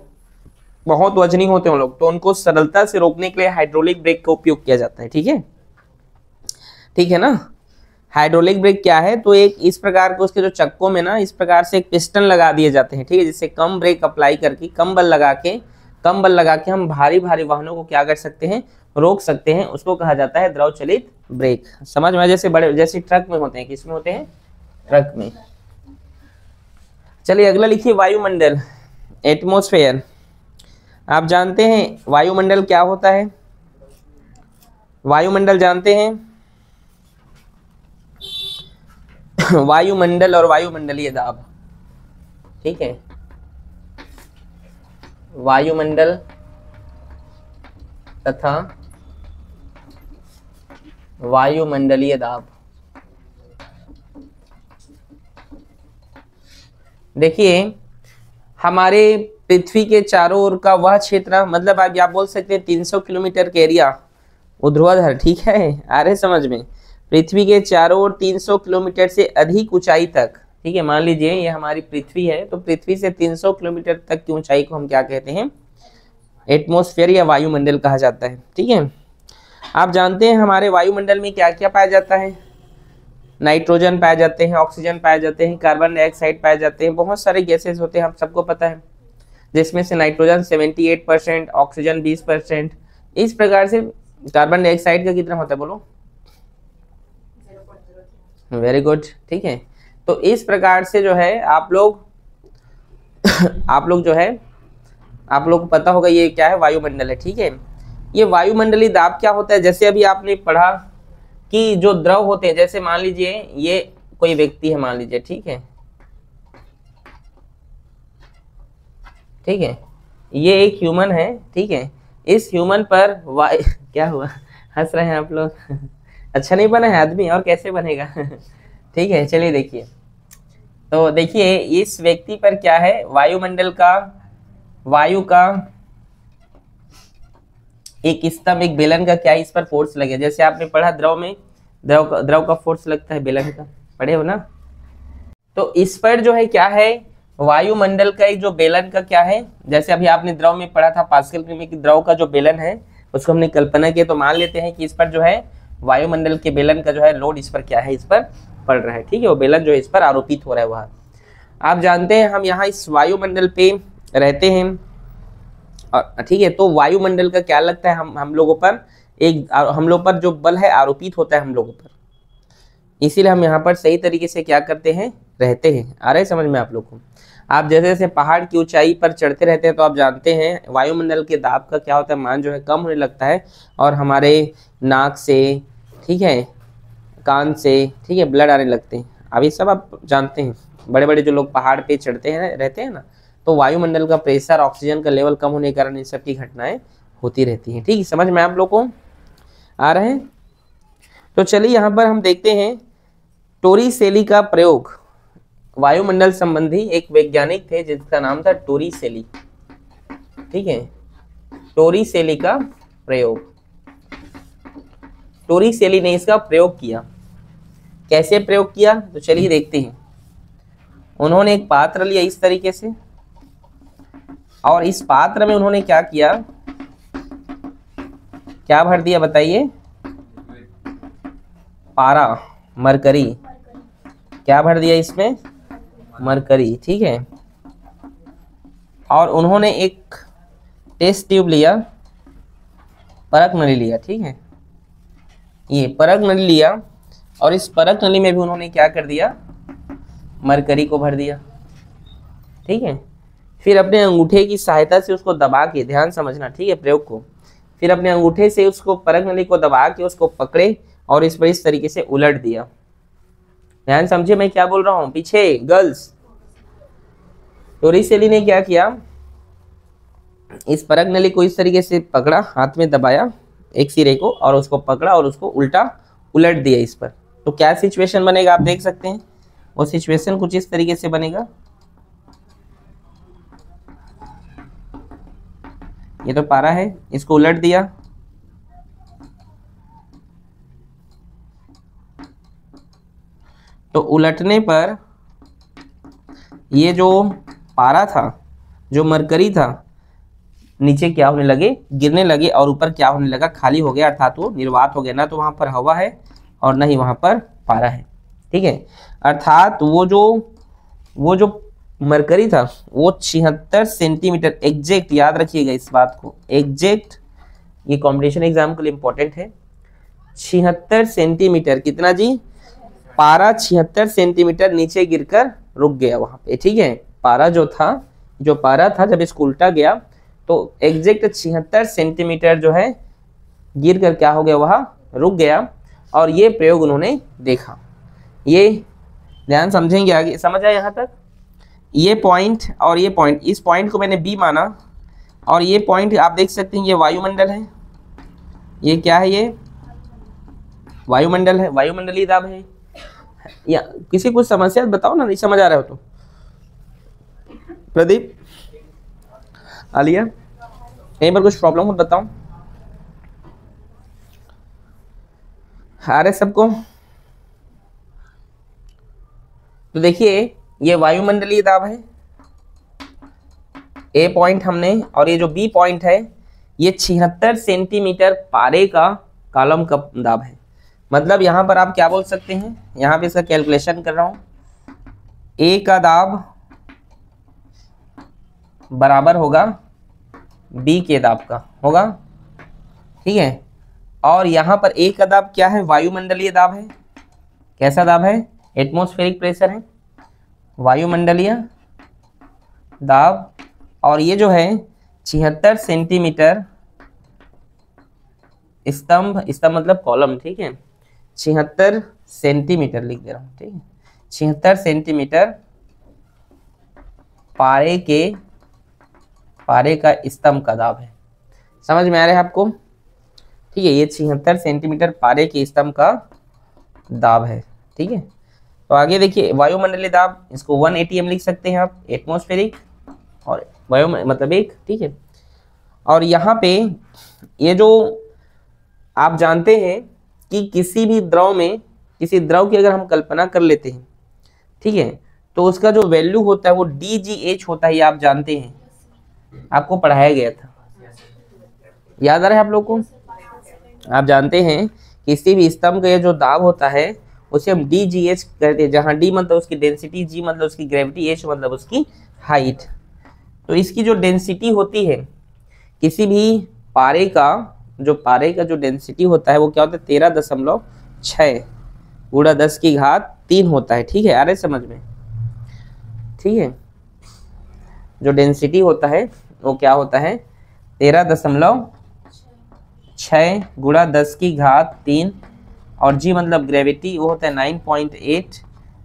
बहुत वजनी होते हैं लोग, तो उनको सरलता से रोकने के लिए हाइड्रोलिक ब्रेक का उपयोग किया जाता है। ठीक है ना। हाइड्रोलिक ब्रेक क्या है, तो एक इस प्रकार के उसके जो चक्कों में ना इस प्रकार से एक पिस्टन लगा दिए जाते हैं, ठीक है, जिससे कम ब्रेक अप्लाई करके कम बल लगा के हम भारी वाहनों को क्या कर सकते हैं, रोक सकते हैं। उसको कहा जाता है द्रव चलित ब्रेक। समझ में? जैसे ट्रक में होते हैं, किसमें होते हैं, ट्रक में। चलिए अगला लिखिए वायुमंडल, एटमॉस्फेयर। आप जानते हैं वायुमंडल क्या होता है? वायुमंडल जानते हैं? वायुमंडल और वायुमंडलीय दाब, ठीक है, वायुमंडल तथा वायुमंडलीय दाब। देखिए हमारे पृथ्वी के चारों ओर का वह क्षेत्र, मतलब आप बोल सकते हैं 300 किलोमीटर के एरिया ऊर्ध्वाधर, ठीक है, आ रहे समझ में? पृथ्वी के चारों ओर 300 किलोमीटर से अधिक ऊंचाई तक, ठीक है, मान लीजिए ये हमारी पृथ्वी है, तो पृथ्वी से 300 किलोमीटर तक की ऊंचाई को हम क्या कहते हैं, एटमॉस्फेयर या वायुमंडल कहा जाता है। ठीक है, आप जानते हैं हमारे वायुमंडल में क्या क्या पाया जाता है? नाइट्रोजन पाए जाते हैं, ऑक्सीजन पाए जाते हैं, कार्बन डाइऑक्साइड पाए जाते हैं, बहुत सारे गैसेस होते हैं, हम सबको पता है, जिसमें से नाइट्रोजन 78%, ऑक्सीजन 20%। इस प्रकार से कार्बन डाइऑक्साइड का कितना होता है, बोलो? Very good. ठीक है, तो इस प्रकार से जो है आप लोग जो है आप लोग को पता होगा ये क्या है, वायुमंडल है। ठीक है, ये वायुमंडलीय दाब क्या होता है? जैसे अभी आपने पढ़ा कि जो द्रव होते हैं, जैसे मान लीजिए ये कोई व्यक्ति है, मान लीजिए, ठीक है, ये एक ह्यूमन है, ठीक है, इस ह्यूमन पर क्या हुआ, हंस रहे हैं आप लोग? अच्छा नहीं बना है आदमी, और कैसे बनेगा? ठीक है, चलिए देखिए, तो देखिए इस व्यक्ति पर क्या है, वायुमंडल का, वायु का एक स्तंभ, एक बेलन का क्या इस पर फोर्स लगे। जैसे आपने पढ़ा द्रव में द्रव का फोर्स लगता है बेलन का, पढ़े हो ना? तो इस पर जो है क्या है, वायुमंडल का एक जो बेलन का क्या है, जैसे अभी आपने द्रव में पढ़ा था पास्कल में कि द्रव का जो बेलन है उसको हमने कल्पना किया, तो मान लेते हैं कि इस पर जो है वायुमंडल के बेलन का जो है लोड इस पर क्या है, इस पर पड़ रहा है। ठीक है, वो बेलन जो है इस पर आरोपित हो रहा है वह। आप जानते हैं हम यहाँ इस वायुमंडल पे रहते हैं, और ठीक है, तो वायुमंडल का क्या लगता है, हम लोगों पर हम लोग पर जो बल है आरोपित होता है हम लोगों पर, इसीलिए हम यहाँ पर सही तरीके से क्या करते हैं, रहते हैं। आ रहा है समझ में आप लोग को? आप जैसे जैसे पहाड़ की ऊंचाई पर चढ़ते रहते हैं तो आप जानते हैं वायुमंडल के दाब का क्या होता है, मान जो है कम होने लगता है, और हमारे नाक से, ठीक है, कान से, ठीक है, ब्लड आने लगते हैं। अब ये सब आप जानते हैं, बड़े बड़े जो लोग पहाड़ पे चढ़ते हैं रहते हैं ना, तो वायुमंडल का प्रेशर, ऑक्सीजन का लेवल कम होने के कारण इन सब की घटनाएं होती रहती हैं। ठीक है, समझ में आप लोग को आ रहे हैं? तो चलिए यहाँ पर हम देखते हैं टोरिसेली का प्रयोग। वायुमंडल संबंधी एक वैज्ञानिक थे जिसका नाम था टोरिसेली। ठीक है, टोरिसेली का प्रयोग, टोरिसेली ने इसका प्रयोग किया। कैसे प्रयोग किया तो चलिए देखते हैं। उन्होंने एक पात्र लिया इस तरीके से, और इस पात्र में उन्होंने क्या किया, क्या भर दिया बताइए? पारा, मरकरी। क्या भर दिया इसमें? मरकरी। ठीक है, और उन्होंने एक टेस्ट ट्यूब लिया, परख नली लिया। ठीक है, ये परख नली लिया, और इस परख नली में भी उन्होंने क्या कर दिया? मरकरी को भर दिया। ठीक है, फिर अपने अंगूठे की सहायता से उसको दबा के, ध्यान समझना, ठीक है, प्रयोग को, फिर अपने अंगूठे से उसको परख नली को दबा के उसको पकड़े और इस पर इस तरीके से उलट दिया। ध्यान समझिए मैं क्या बोल रहा हूं, पीछे गर्ल्स। टोरिसेली ने क्या किया, इस परख नली को इस तरीके से पकड़ा, हाथ में दबाया एक सिरे को, और उसको पकड़ा और उसको उल्टा उलट दिया इस पर। तो क्या सिचुएशन बनेगा आप देख सकते हैं, वो सिचुएशन कुछ इस तरीके से बनेगा। ये तो पारा है, इसको उलट दिया, तो उलटने पर ये जो पारा था, जो मरकरी था, नीचे क्या होने लगे, गिरने लगे, और ऊपर क्या होने लगा, खाली हो गया, अर्थात वो निर्वात हो गया। ना तो वहां पर हवा है और ना ही वहां पर पारा है। ठीक है, अर्थात वो जो मरकरी था वो 76 सेंटीमीटर एग्जैक्ट, याद रखिएगा इस बात को, एग्जैक्ट, ये कॉम्पिटिशन एग्जाम के लिए इंपॉर्टेंट है। 76 सेंटीमीटर, कितना जी? पारा 76 सेंटीमीटर नीचे गिरकर रुक गया वहां पे। ठीक है, पारा जो पारा था जब इसको उल्टा गया तो एग्जैक्ट 76 सेंटीमीटर जो है गिर कर क्या हो गया, वहां रुक गया। और ये प्रयोग उन्होंने देखा। ये ध्यान समझेंगे आगे, समझ आया यहाँ तक? ये पॉइंट और ये पॉइंट, इस पॉइंट को मैंने बी माना, और ये पॉइंट आप देख सकते हैं ये वायुमंडल है। ये क्या है? ये वायुमंडल है, वायुमंडलीय दाब है। या किसी कुछ समस्या बताओ ना, नहीं समझ आ रहा हो तो। प्रदीप, आलिया, कहीं पर कुछ प्रॉब्लम हो बताओ। आ रहे सबको? तो देखिए ये वायुमंडलीय दाब है, ए पॉइंट हमने, और ये जो बी पॉइंट है ये 76 सेंटीमीटर पारे का कॉलम का दाब है। मतलब यहां पर आप क्या बोल सकते हैं, यहां पे इसका कैलकुलेशन कर रहा हूं, ए का दाब बराबर होगा बी के दाब का होगा। ठीक है, और यहां पर ए का दाब क्या है? वायुमंडलीय दाब है। कैसा दाब है? एटमॉस्फेरिक प्रेशर है, वायुमंडलीय दाब। और ये जो है 76 सेंटीमीटर स्तंभ, स्तंभ मतलब कॉलम। ठीक है, 76 सेंटीमीटर लिख दे रहा हूं। ठीक है, 76 सेंटीमीटर पारे का स्तंभ का दाब है। समझ में आ रहा है आपको? ठीक है, ये 76 सेंटीमीटर पारे के स्तंभ का दाब है। ठीक है, तो आगे देखिए वायुमंडलीय दाब, इसको 1 ATM लिख सकते हैं आप, एटमॉस्फेरिक और वायु मतलब एक। ठीक है, और यहाँ पे ये जो आप जानते हैं कि किसी भी द्रव में, किसी द्रव की अगर हम कल्पना कर लेते हैं, ठीक है, तो उसका जो वैल्यू होता है वो DGH होता है। ये आप जानते हैं, आपको पढ़ाया गया था, याद आ रहा है आप लोग को? आप जानते हैं किसी भी स्तंभ का ये जो दाब होता है उसे हम DGH कहते हैं, जहां D मतलब उसकी डेंसिटी, G मतलब उसकी ग्रेविटी, H मतलब उसकी हाइट। तो इसकी जो डेंसिटी होती है किसी भी पारे का जो डेंसिटी होता है वो क्या होता है? 13.6 गुणा 10 की घात 3 होता है। ठीक है, आ रहे समझ में? ठीक है, जो डेंसिटी होता है वो क्या होता है? 13.6 गुणा 10 की घात 3, और G मतलब ग्रेविटी वो होता है 9.8,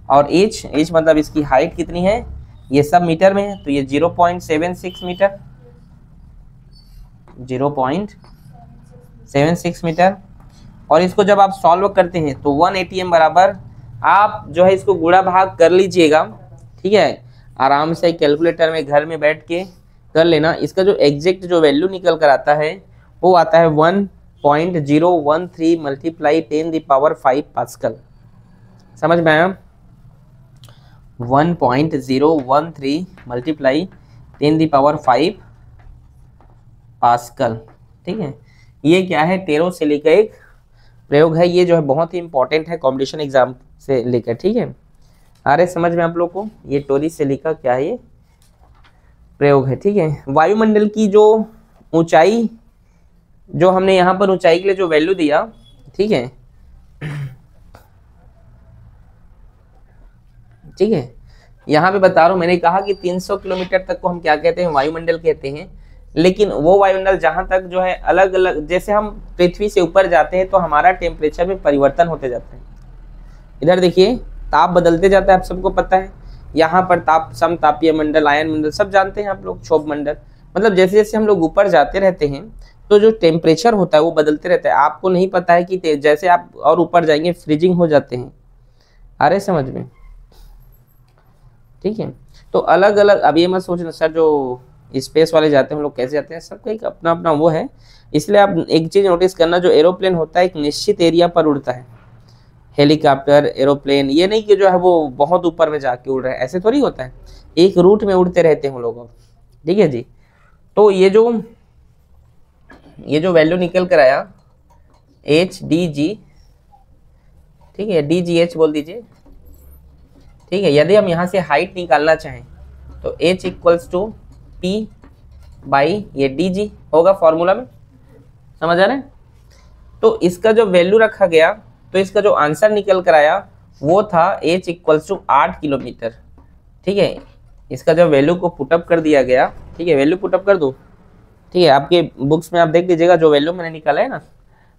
और H मतलब इसकी हाइट कितनी है? ये सब मीटर में है, तो ये 0.76 मीटर, 0.76 मीटर। और इसको जब आप सॉल्व करते हैं तो 1 ATM बराबर, आप जो है इसको गुणा भाग कर लीजिएगा, ठीक है, आराम से कैलकुलेटर में घर में बैठ के कर लेना। इसका जो एग्जैक्ट जो वैल्यू निकल कर आता है वो आता है 1.013 मल्टीप्लाई 10⁵ पास्कल। समझ में आया? 1.013 मल्टीप्लाई 10⁵ पास्कल, ठीक है। ये क्या है? टेरोसिली का एक प्रयोग है। ये जो है बहुत ही इंपॉर्टेंट है कॉम्पिटिशन एग्जाम से लेकर, ठीक है। आ रहे समझ में आप लोग को? ये टोरिसिली का क्या है? ये प्रयोग है, ठीक है। वायुमंडल की जो ऊंचाई, जो हमने यहाँ पर ऊंचाई के लिए जो वैल्यू दिया, ठीक है, ठीक है, यहाँ पे बता रहा हूँ, मैंने कहा कि 300 किलोमीटर तक को हम क्या कहते हैं? वायुमंडल कहते हैं। लेकिन वो वायुमंडल जहां तक जो है अलग अलग, जैसे हम पृथ्वी से ऊपर जाते हैं तो हमारा टेम्परेचर में परिवर्तन होते जाता है। इधर देखिए ताप बदलते जाता है, आप सबको पता है। यहाँ पर ताप, समतापीय मंडल, आयन मंडल सब जानते हैं आप लोग, क्षोभ मंडल। मतलब जैसे जैसे हम लोग ऊपर जाते रहते हैं तो जो टेम्परेचर होता है वो बदलते रहता है। आपको नहीं पता है कि जैसे आप और ऊपर जाएंगे फ्रीजिंग हो जाते हैं। आ रहे समझ में? ठीक है। तो अलग अलग, अब ये मत सोचना सर जो स्पेस वाले जाते हैं हम लोग कैसे जाते हैं, सबका एक अपना अपना वो है। इसलिए आप एक चीज़ नोटिस करना, जो एरोप्लेन होता है एक निश्चित एरिया पर उड़ता है। हेलीकॉप्टर, एरोप्लेन, ये नहीं कि जो है वो बहुत ऊपर में जाके उड़ रहा है, ऐसे थोड़ी होता है। एक रूट में उड़ते रहते हैं हम लोग, ठीक है जी। तो ये जो वैल्यू निकल कर आया HDG, ठीक है, DGH बोल दीजिए, ठीक है। यदि हम यहाँ से हाइट निकालना चाहें तो H = P बाई ये DG होगा फॉर्मूला में, समझ आ रहे हैं? तो इसका जो वैल्यू रखा गया, तो इसका जो आंसर निकल कर आया वो था H = 8 किलोमीटर, ठीक है। इसका जो वैल्यू को पुटअप कर दिया गया, ठीक है, वैल्यू पुटअप कर दो, ठीक है। आपके बुक्स में आप देख लीजिएगा जो वैल्यू मैंने निकाला है ना,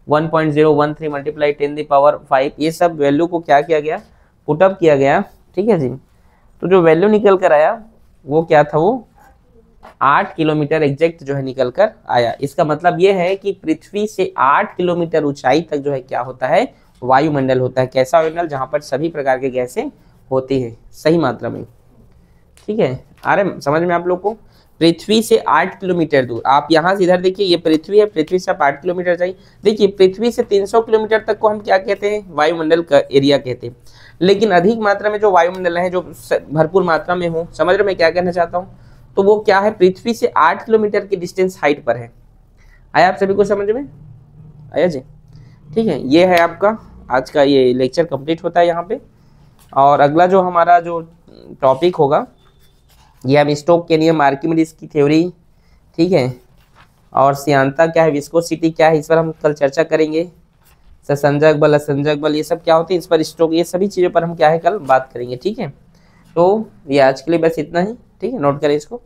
1.013 मल्टीप्लाई 10⁵, ये सब वैल्यू को क्या किया गया? पुटअप किया गया, ठीक है जी। तो जो वैल्यू निकल कर आया वो क्या था? वो 8 किलोमीटर एग्जैक्ट जो है निकल कर आया। इसका मतलब ये है कि पृथ्वी से 8 किलोमीटर ऊंचाई तक जो है क्या होता है? वायुमंडल होता है। कैसा वायुमंडल? जहां पर सभी प्रकार के गैसें होती है सही मात्रा में, ठीक है। अरे समझ में आप लोग को? पृथ्वी से 8 किलोमीटर दूर, आप यहाँ से इधर देखिए, ये पृथ्वी है, पृथ्वी से आप 8 किलोमीटर जाइए। देखिए पृथ्वी से 300 किलोमीटर तक को हम क्या कहते हैं? वायुमंडल का एरिया कहते हैं। लेकिन अधिक मात्रा में जो वायुमंडल है, जो भरपूर मात्रा में हो, समझ रहे मैं क्या कहना चाहता हूँ? तो वो क्या है? पृथ्वी से 8 किलोमीटर की डिस्टेंस हाइट पर है। आया आप सभी को समझ में? आया जी, ठीक है। ये है आपका आज का ये लेक्चर कंप्लीट होता है यहाँ पे। और अगला जो हमारा जो टॉपिक होगा, ये अब स्टोक के नियम, आर्किमिडीज की थ्योरी, ठीक है, और श्यानता क्या है, विस्कोसिटी क्या है, इस पर हम कल चर्चा करेंगे। ससंजक बल, असंजक बल, ये सब क्या होते हैं, इस पर स्टोक, ये सभी चीज़ों पर हम क्या है कल बात करेंगे, ठीक है। तो ये आज के लिए बस इतना ही, ठीक है, नोट करें इसको।